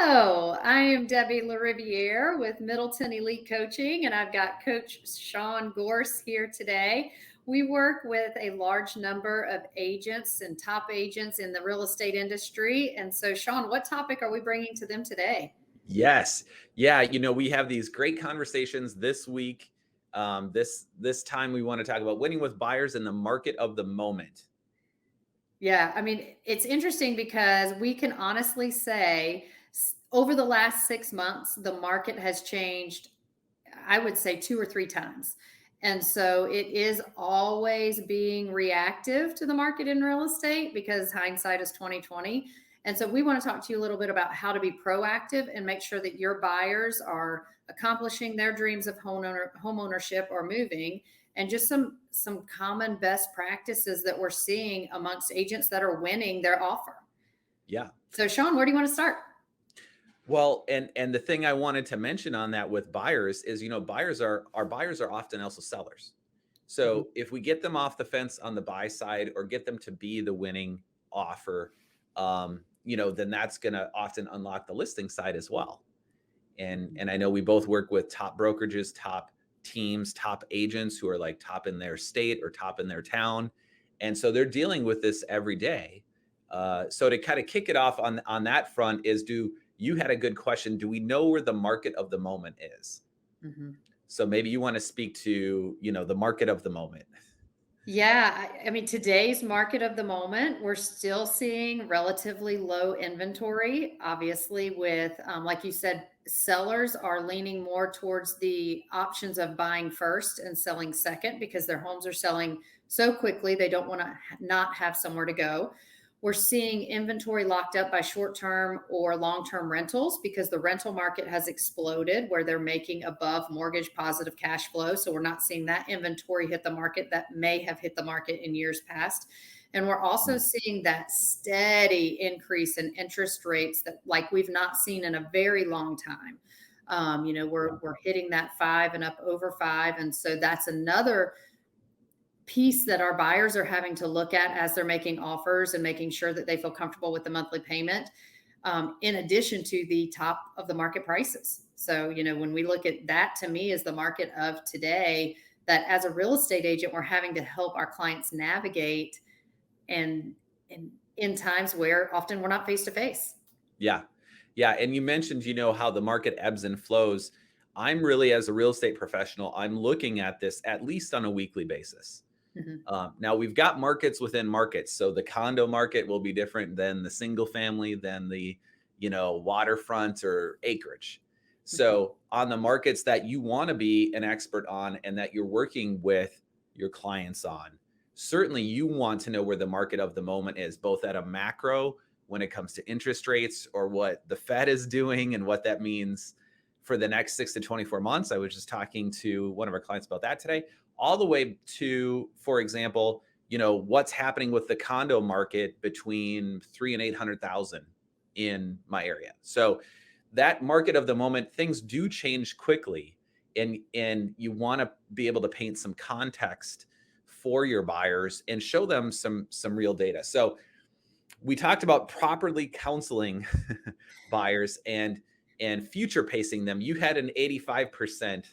Hello, I am Debbie LaRiviere with Middleton Elite Coaching, and I've got Coach Sean Gorse here today. We work with a large number of agents and top agents in the real estate industry. And so, Sean, what topic are we bringing to them today? Yes. Yeah, we have these great conversations this week. This time we want to talk about winning with buyers in the market of the moment. Yeah, I mean, it's interesting because we can honestly say over the last 6 months, the market has changed, I would say, two or three times. And so it is always being reactive to the market in real estate because hindsight is 2020. And so we want to talk to you a little bit about how to be proactive and make sure that your buyers are accomplishing their dreams of home ownership or moving, and just some common best practices that we're seeing amongst agents that are winning their offer. Yeah. So Sean, where do you want to start? Well, and the thing I wanted to mention on that with buyers is, buyers are often also sellers. Mhm. So if we get them off the fence on the buy side or get them to be the winning offer, then that's going to often unlock the listing side as well. And I know we both work with top brokerages, top teams, top agents who are like top in their state or top in their town, and so they're dealing with this every day. So to kind of kick it off on that front is, do you had a good question? Do we know where the market of the moment is? Mhm. So maybe you want to speak to the market of the moment. Yeah, I mean, today's market of the moment, we're still seeing relatively low inventory. Obviously, with like you said, sellers are leaning more towards the options of buying first and selling second because their homes are selling so quickly they don't want to not have somewhere to go. We're seeing inventory locked up by short term or long term rentals because the rental market has exploded where they're making above mortgage positive cash flow. So we're not seeing that inventory hit the market that may have hit the market in years past. And we're also Mm. seeing that steady increase in interest rates that like we've not seen in a very long time. Yeah. We're hitting that five and up over five. And so that's another piece that our buyers are having to look at as they're making offers and making sure that they feel comfortable with the monthly payment, in addition to the top of the market prices. So, when we look at that, to me, is the market of today that as a real estate agent, we're having to help our clients navigate and, and in times where often we're not face to face. Yeah. Yeah. And you mentioned, how the market ebbs and flows. I'm really, as a real estate professional, I'm looking at this at least on a weekly basis. Mhm. Now we've got markets within markets. So the condo market will be different than the single family, than the, waterfront or acreage. Mhm. So on the markets that you want to be an expert on and that you're working with your clients on, certainly you want to know where the market of the moment is, both at a macro when it comes to interest rates or what the Fed is doing and what that means for the next 6 to 24 months. I was just talking to one of our clients about that today, all the way to, for example, what's happening with the condo market between 3 and 800,000 in my area. So that market of the moment, things do change quickly, and you want to be able to paint some context for your buyers and show them some real data. So we talked about properly counseling buyers and future pacing them. You had an 85%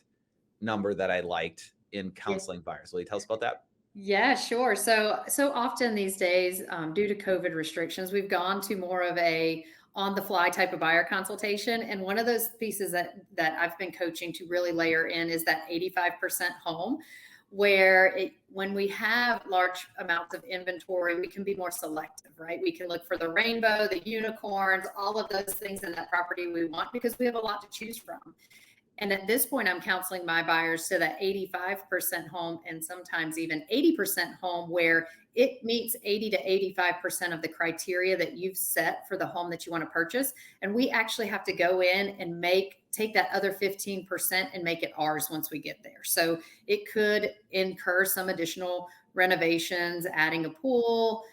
number that I liked in Yeah. counseling buyers. Will you tell us about that? Yeah, sure. So often these days, due to COVID restrictions, we've gone to more of a on the fly type of buyer consultation. And one of those pieces that I've been coaching to really layer in is that 85% home, where when we have large amounts of inventory, we can be more selective, right? We can look for the rainbow, the unicorns, all of those things in that property we want because we have a lot to choose from. And at this point, I'm counseling my buyers to that 85% home and sometimes even 80% home where it meets 80 to 85% of the criteria that you've set for the home that you want to purchase. And we actually have to go in and take that other 15% and make it ours once we get there. So it could incur some additional renovations, adding a pool,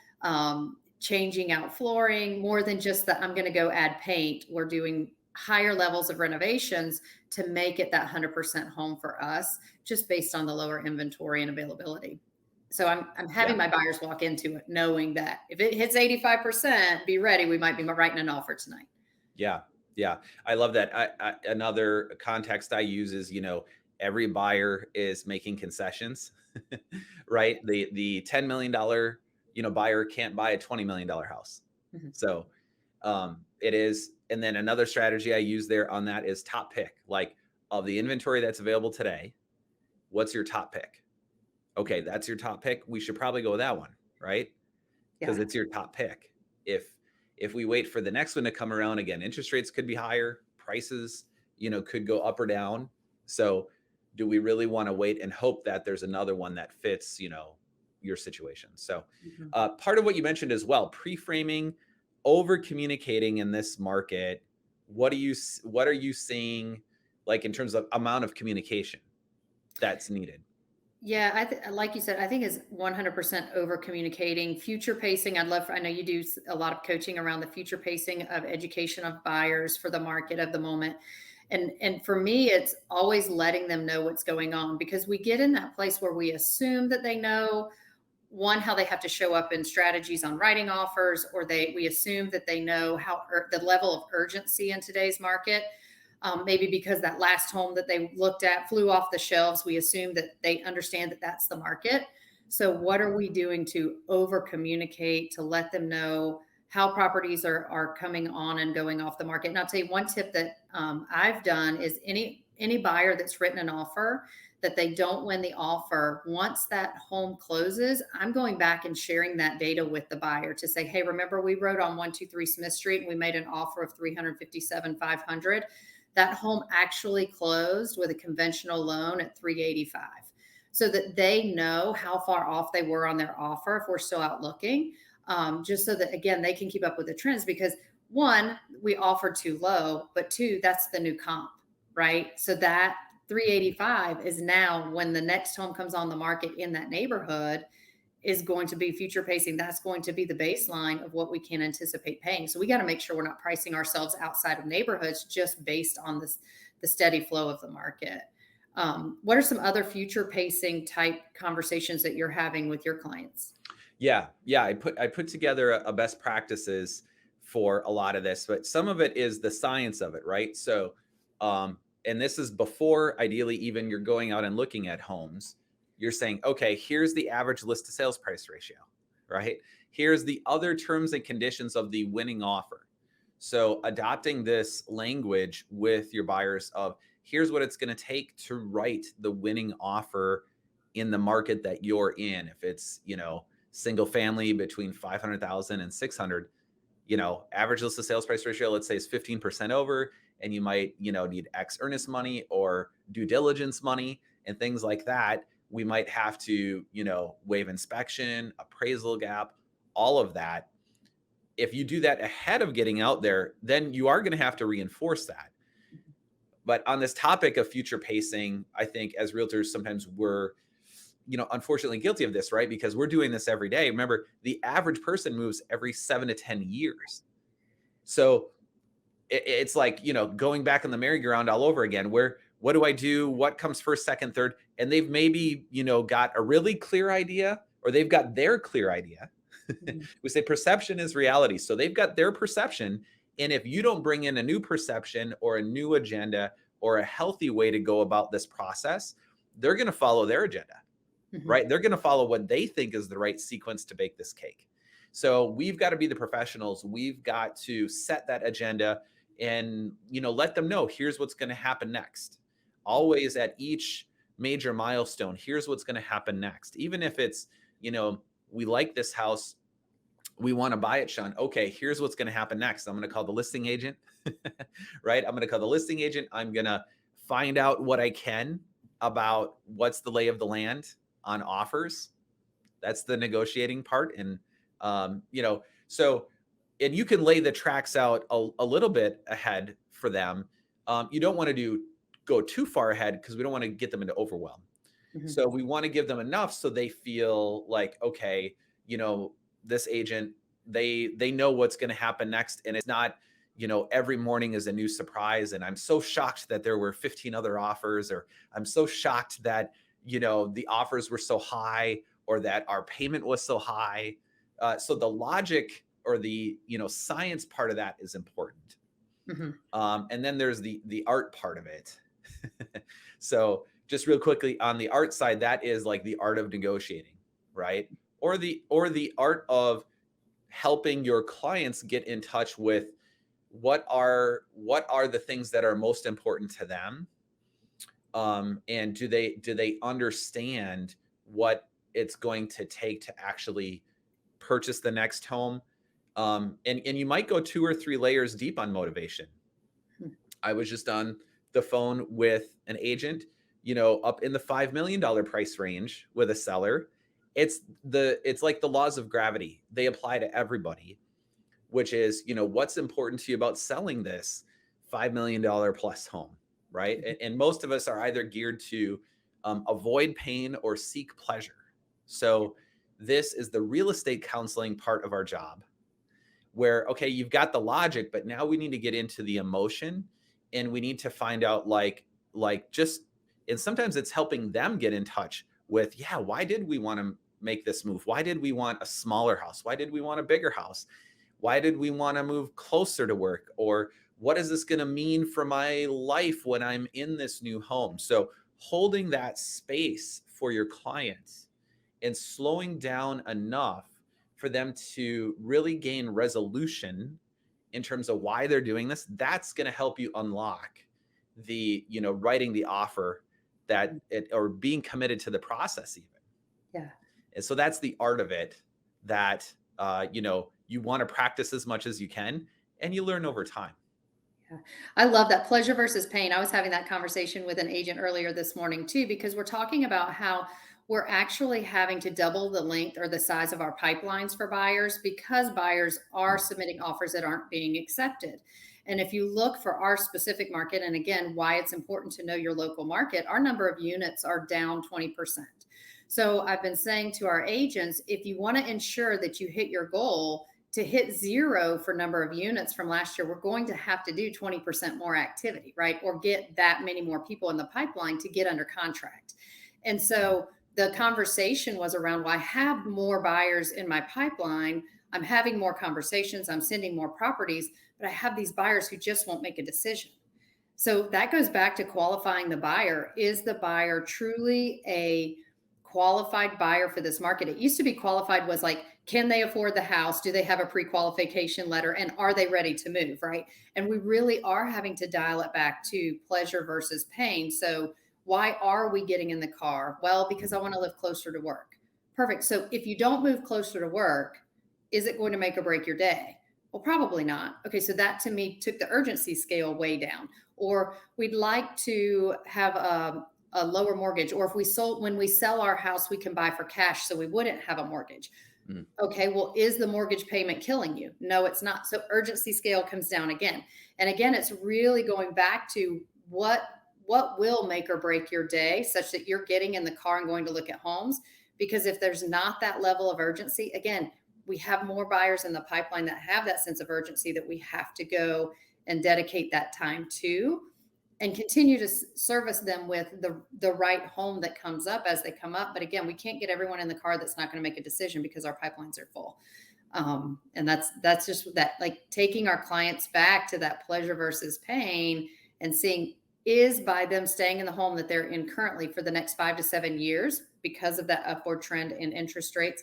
changing out flooring, more than just that I'm going to go add paint. We're doing higher levels of renovations to make it that 100% home for us, just based on the lower inventory and availability. So I'm having Yeah. my buyers walk into it knowing that if it hits 85%, be ready. We might be writing an offer tonight. Yeah. Yeah, I love that. Another context I use is, every buyer is making concessions, right? The $10 million, buyer can't buy a $20 million house. Mhm. So it is. And then another strategy I use there on that is top pick, like of the inventory that's available today. What's your top pick? Okay, that's your top pick. We should probably go with that one, right? Because Yeah. it's your top pick. If we wait for the next one to come around again, interest rates could be higher, prices, could go up or down. So do we really want to wait and hope that there's another one that fits, your situation? So Mhm. part of what you mentioned as well, pre-framing, over communicating in this market. What are you seeing, like in terms of amount of communication that's needed? Yeah, like you said, I think is 100% over communicating. Future pacing, I know you do a lot of coaching around the future pacing of education of buyers for the market of the moment. And for me, it's always letting them know what's going on, because we get in that place where we assume that they know, one, how they have to show up in strategies on writing offers, or we assume that they know the level of urgency in today's market. Maybe because that last home that they looked at flew off the shelves, we assume that they understand that that's the market. So what are we doing to over communicate, to let them know how properties are coming on and going off the market? And I'll tell you one tip that I've done is any buyer that's written an offer that they don't win the offer, once that home closes, I'm going back and sharing that data with the buyer to say, hey, remember we wrote on 123 Smith Street and we made an offer of 357,500. That home actually closed with a conventional loan at 385, so that they know how far off they were on their offer if we're still out looking. Just so that, again, they can keep up with the trends, because one, we offered too low, but two, that's the new comp, right? So that 385 is now, when the next home comes on the market in that neighborhood, is going to be future pacing. That's going to be the baseline of what we can anticipate paying. So we got to make sure we're not pricing ourselves outside of neighborhoods just based on the steady flow of the market. What are some other future pacing type conversations that you're having with your clients? Yeah. I put together a best practices for a lot of this, but some of it is the science of it, right? So, and this is before ideally even you're going out and looking at homes. You're saying, okay, here's the average list to sales price ratio, right? Here's the other terms and conditions of the winning offer. So adopting this language with your buyers of here's what it's going to take to write the winning offer in the market that you're in. If it's, single family between 500,000 and 600, average list to sales price ratio, let's say is 15% over, and you might, need X earnest money or due diligence money and things like that. We might have to, waive inspection, appraisal gap, all of that. If you do that ahead of getting out there, then you are going to have to reinforce that. But on this topic of future pacing, I think as realtors, sometimes we're, unfortunately guilty of this, right? Because we're doing this every day. Remember, the average person moves every 7 to 10 years. So it's like, going back on the merry-go-round all over again, where what do I do? What comes first, second, third? And they've maybe, got a really clear idea, or they've got their clear idea. Mhm. We say perception is reality. So they've got their perception. And if you don't bring in a new perception or a new agenda or a healthy way to go about this process, they're going to follow their agenda, Mhm. right? They're going to follow what they think is the right sequence to bake this cake. So we've got to be the professionals. We've got to set that agenda and, let them know here's what's going to happen next. Always at each major milestone, here's what's going to happen next. Even if it's, we like this house, we want to buy it, Sean. Okay, here's what's going to happen next. I'm going to call the listing agent, right? I'm going to call the listing agent. I'm going to find out what I can about what's the lay of the land on offers. That's the negotiating part. And, so, and you can lay the tracks out a little bit ahead for them. You don't want to go too far ahead because we don't want to get them into overwhelm. Mhm. So we want to give them enough so they feel like, okay, this agent, they know what's going to happen next. And it's not, every morning is a new surprise. And I'm so shocked that there were 15 other offers, or I'm so shocked that, the offers were so high, or that our payment was so high. So the logic or the, science part of that is important. Mhm. And then there's the art part of it. So just real quickly on the art side, that is like the art of negotiating, right? Or the art of helping your clients get in touch with what are the things that are most important to them, and do they understand what it's going to take to actually purchase the next home, and you might go 2 or 3 layers deep on motivation. Hmm. I was just on the phone with an agent, up in the $5 million price range with a seller. It's like the laws of gravity. They apply to everybody, which is, what's important to you about selling this $5 million plus home, right? And most of us are either geared to avoid pain or seek pleasure. So this is the real estate counseling part of our job, where, okay, you've got the logic, but now we need to get into the emotion, and we need to find out, like just, and sometimes it's helping them get in touch with, yeah, why did we want to make this move? Why did we want a smaller house? Why did we want a bigger house? Why did we want to move closer to work? Or what is this going to mean for my life when I'm in this new home? So holding that space for your clients and slowing down enough for them to really gain resolution in terms of why they're doing this, that's going to help you unlock writing the offer, or being committed to the process even. Yeah. And so that's the art of it, that you want to practice as much as you can, and you learn over time. Yeah. I love that pleasure versus pain. I was having that conversation with an agent earlier this morning too, because we're talking about how we're actually having to double the length or the size of our pipelines for buyers because buyers are submitting offers that aren't being accepted. And if you look for our specific market, and again, why it's important to know your local market, our number of units are down 20%. So I've been saying to our agents, if you want to ensure that you hit your goal, to hit zero for number of units from last year, we're going to have to do 20% more activity, right? Or get that many more people in the pipeline to get under contract. And so the conversation was around, well, I have more buyers in my pipeline. I'm having more conversations. I'm sending more properties, but I have these buyers who just won't make a decision. So that goes back to qualifying the buyer. Is the buyer truly a qualified buyer for this market? It used to be qualified was like, can they afford the house? Do they have a pre-qualification letter? And are they ready to move? Right. And we really are having to dial it back to pleasure versus pain. So why are we getting in the car? Well, because I want to live closer to work. Perfect. So if you don't move closer to work, is it going to make or break your day? Well, probably not. Okay, so that to me took the urgency scale way down. Or we'd like to have a lower mortgage, or if we sold, when we sell our house, we can buy for cash, so we wouldn't have a mortgage. Mm. Okay, well, is the mortgage payment killing you? No, it's not. So urgency scale comes down again. And again, it's really going back to what will make or break your day such that you're getting in the car and going to look at homes. Because if there's not that level of urgency, again, we have more buyers in the pipeline that have that sense of urgency that we have to go and dedicate that time to and continue to service them with the right home that comes up as they come up. But again, we can't get everyone in the car that's not going to make a decision because our pipelines are full. And that's just that, like taking our clients back to that pleasure versus pain and seeing, is by them staying in the home that they're in currently for the next 5 to 7 years because of that upward trend in interest rates,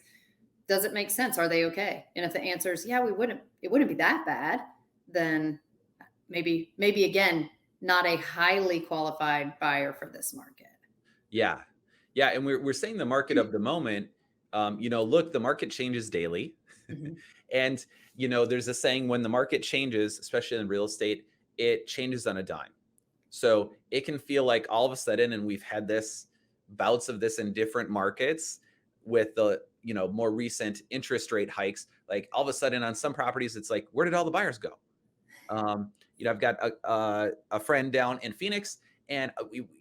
does it make sense? Are they okay? And if the answer is, yeah, it wouldn't be that bad, then maybe again, not a highly qualified buyer for this market. Yeah. Yeah. And we're saying the market of the moment. Look, the market changes daily. Mhm. And, there's a saying, when the market changes, especially in real estate, it changes on a dime. So it can feel like all of a sudden, and we've had this bouts of this in different markets with the, more recent interest rate hikes. Like all of a sudden on some properties, it's like, where did all the buyers go? I've got a friend down in Phoenix, and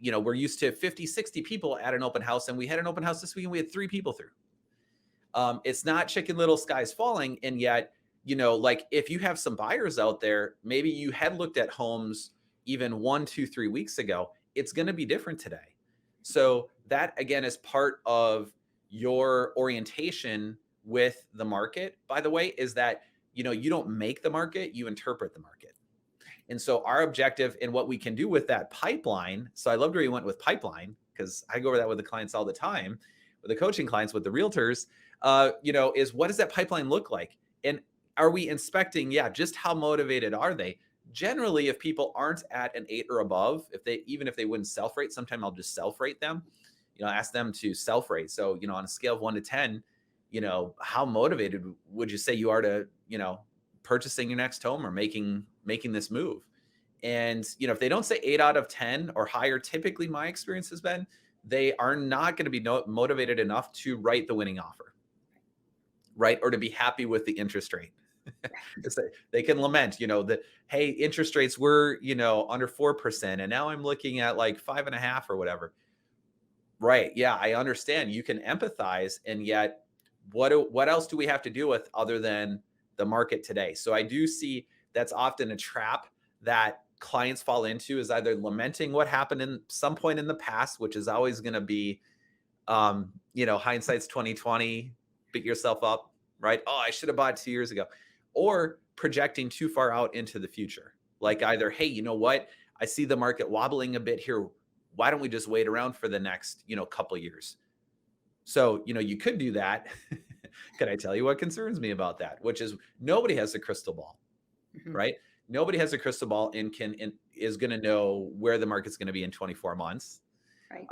we're used to 50, 60 people at an open house. And we had an open house this week and we had 3 people through. It's not Chicken Little skies falling. And yet, like if you have some buyers out there, maybe you had looked at homes even 1, 2, 3 weeks ago, it's going to be different today. So that again is part of your orientation with the market, by the way, is that, you don't make the market, you interpret the market. And so our objective and what we can do with that pipeline. So I loved where you went with pipeline, because I go over that with the clients all the time, with the coaching clients, with the realtors, is what does that pipeline look like? And are we inspecting, just how motivated are they? Generally, if people aren't at an 8 or above, even if they wouldn't self-rate, sometimes I'll just self-rate them, ask them to self-rate. So, on a scale of 1 to 10, how motivated would you say you are to, purchasing your next home or making this move? And, if they don't say 8 out of 10 or higher, typically my experience has been they are not going to be motivated enough to write the winning offer, right? Or to be happy with the interest rate. They can lament, that, hey, interest rates were, under 4%. And now I'm looking at like 5.5 or whatever. Right. Yeah, I understand. You can empathize. And yet, what else do we have to deal with other than the market today? So I do see that's often a trap that clients fall into, is either lamenting what happened in some point in the past, which is always going to be, hindsight's 2020, beat yourself up, right? Oh, I should have bought 2 years ago. Or projecting too far out into the future. Like either, hey, you know what? I see the market wobbling a bit here. Why don't we just wait around for the next, couple years? So, you could do that. Can I tell you what concerns me about that? Which is nobody has a crystal ball, right? Nobody has a crystal ball and is going to know where the market's going to be in 24 months. Right.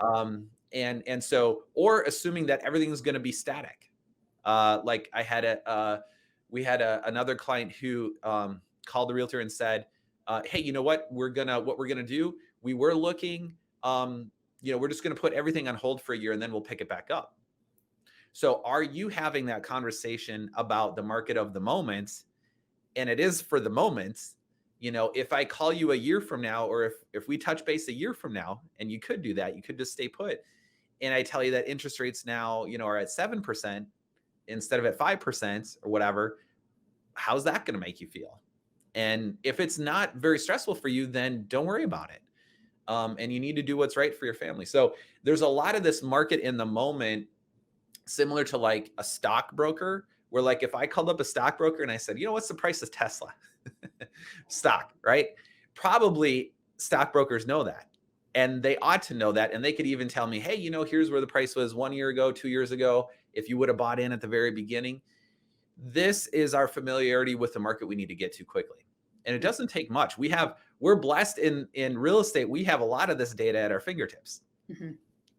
And so, or assuming that everything's going to be static. Like we had another client who called the realtor and said, hey, you know what we're going to do? We were looking, we're just going to put everything on hold for a year and then we'll pick it back up. So are you having that conversation about the market of the moment? And it is for the moment. If I call you a year from now, or if we touch base a year from now, and you could do that, you could just stay put. And I tell you that interest rates now, are at 7% instead of at 5% or whatever, how's that going to make you feel? And if it's not very stressful for you, then don't worry about it. And you need to do what's right for your family. So there's a lot of this market in the moment, similar to like a stockbroker, where like if I called up a stockbroker and I said, what's the price of Tesla stock, right? Probably stockbrokers know that, and they ought to know that. And they could even tell me, hey, here's where the price was 1 year ago, 2 years ago, if you would have bought in at the very beginning. This is our familiarity with the market we need to get to quickly. And it doesn't take much. We're blessed in real estate. We have a lot of this data at our fingertips.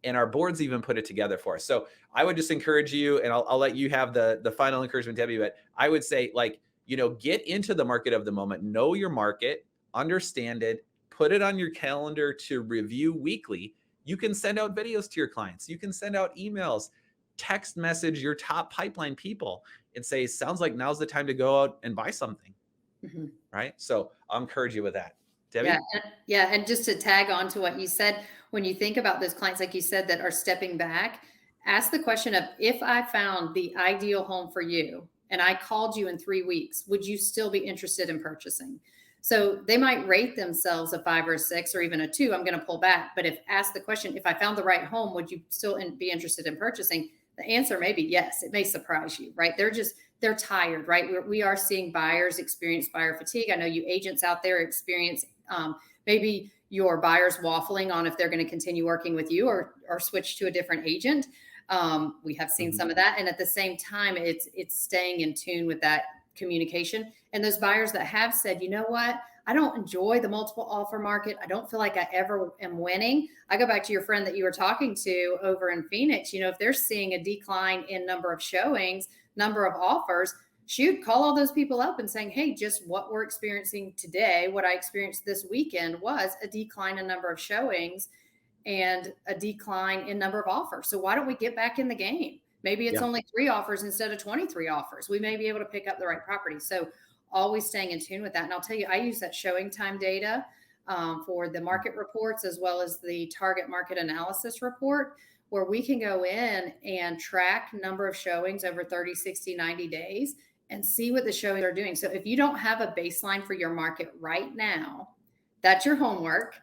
And our boards even put it together for us. So I would just encourage you, and I'll let you have the final encouragement, Debbie, but I would say, like, get into the market of the moment, know your market, understand it, put it on your calendar to review weekly. You can send out videos to your clients. You can send out emails, text message your top pipeline people and say, sounds like now's the time to go out and buy something. Right? So I'll encourage you with that. Debbie? Yeah. And just to tag on to what you said, when you think about those clients, like you said, that are stepping back, ask the question of, if I found the ideal home for you and I called you in 3 weeks, would you still be interested in purchasing? So they might rate themselves a 5 or a 6 or even a 2. I'm going to pull back. But ask the question, if I found the right home, would you still be interested in purchasing? The answer may be yes. It may surprise you, right? They're tired, right? We are seeing buyers experience buyer fatigue. I know you agents out there experience maybe your buyers waffling on if they're going to continue working with you or switch to a different agent. We have seen some of that. And at the same time, it's staying in tune with that communication. And those buyers that have said, you know what, I don't enjoy the multiple offer market. I don't feel like I ever am winning. I go back to your friend that you were talking to over in Phoenix. If they're seeing a decline in number of showings, number of offers, call all those people up and saying, hey, just what we're experiencing today, what I experienced this weekend was a decline in number of showings and a decline in number of offers. So why don't we get back in the game? Maybe it's only 3 offers instead of 23 offers. We may be able to pick up the right property. So always staying in tune with that. And I'll tell you, I use that showing time data for the market reports, as well as the target market analysis report, where we can go in and track number of showings over 30, 60, 90 days and see what the showings are doing. So if you don't have a baseline for your market right now, that's your homework.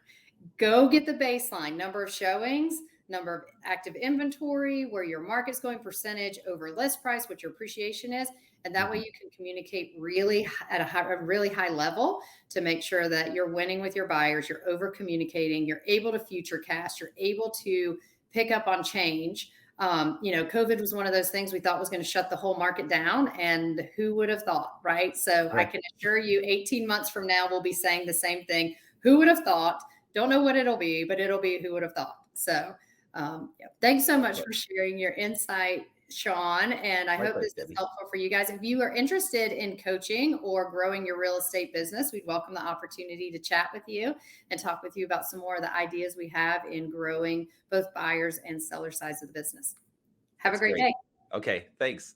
Go get the baseline number of showings, number of active inventory, where your market's going, percentage over list price, what your appreciation is. And that way Mhm. you can communicate really at a really high level to make sure that you're winning with your buyers, you're over communicating, you're able to future cast, you're able to pick up on change. COVID was one of those things we thought was going to shut the whole market down. And who would have thought, right? So I Sure. can assure you, 18 months from now, we'll be saying the same thing. Who would have thought? Don't know what it'll be, but it'll be who would have thought. So, yeah. Thanks so much Right. for sharing your insight, Sean. And I hope Likewise, this is Debbie. helpful for you guys. If you are interested in coaching or growing your real estate business, we'd welcome the opportunity to chat with you and talk with you about some more of the ideas we have in growing both buyers and seller sides of the business. Have a That's great great. day. Okay, thanks.